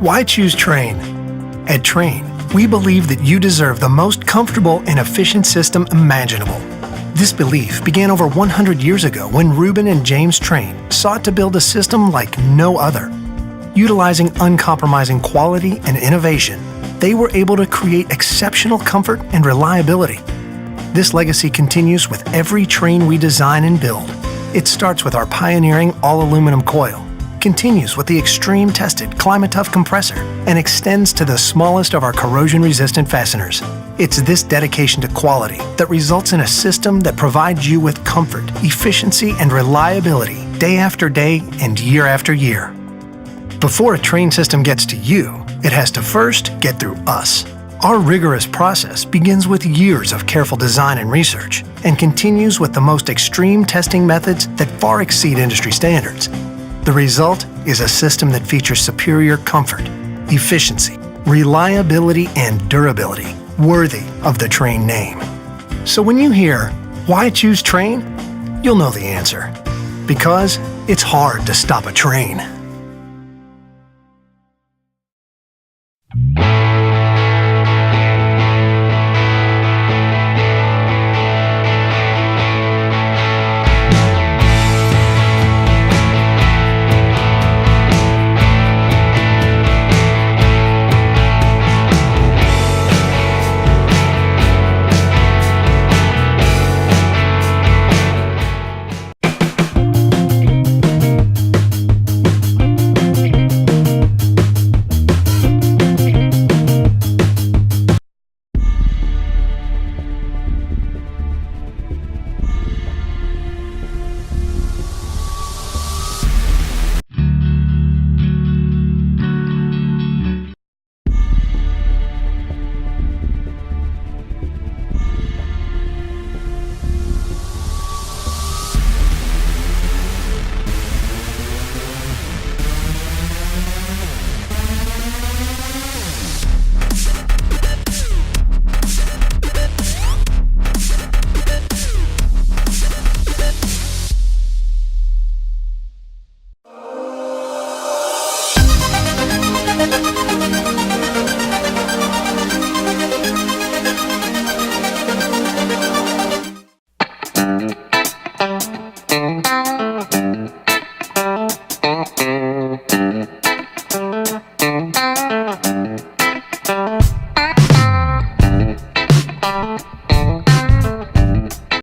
Why choose Trane? At Trane, we believe that you deserve the most comfortable and efficient system imaginable. This belief began over 100 years ago when Reuben and James Trane sought to build a system like no other. Utilizing uncompromising quality and innovation, they were able to create exceptional comfort and reliability. This legacy continues with every Trane we design and build. It starts with our pioneering all-aluminum coil, continues with the extreme-tested climate-tough compressor, and extends to the smallest of our corrosion-resistant fasteners. It's this dedication to quality that results in a system that provides you with comfort, efficiency, and reliability day after day and year after year. Before a Trane system gets to you, it has to first get through us. Our rigorous process begins with years of careful design and research and continues with the most extreme testing methods that far exceed industry standards. The result is a system that features superior comfort, efficiency, reliability, and durability, worthy of the Trane name. So when you hear, "Why choose Trane?" you'll know the answer. Because it's hard to stop a Trane.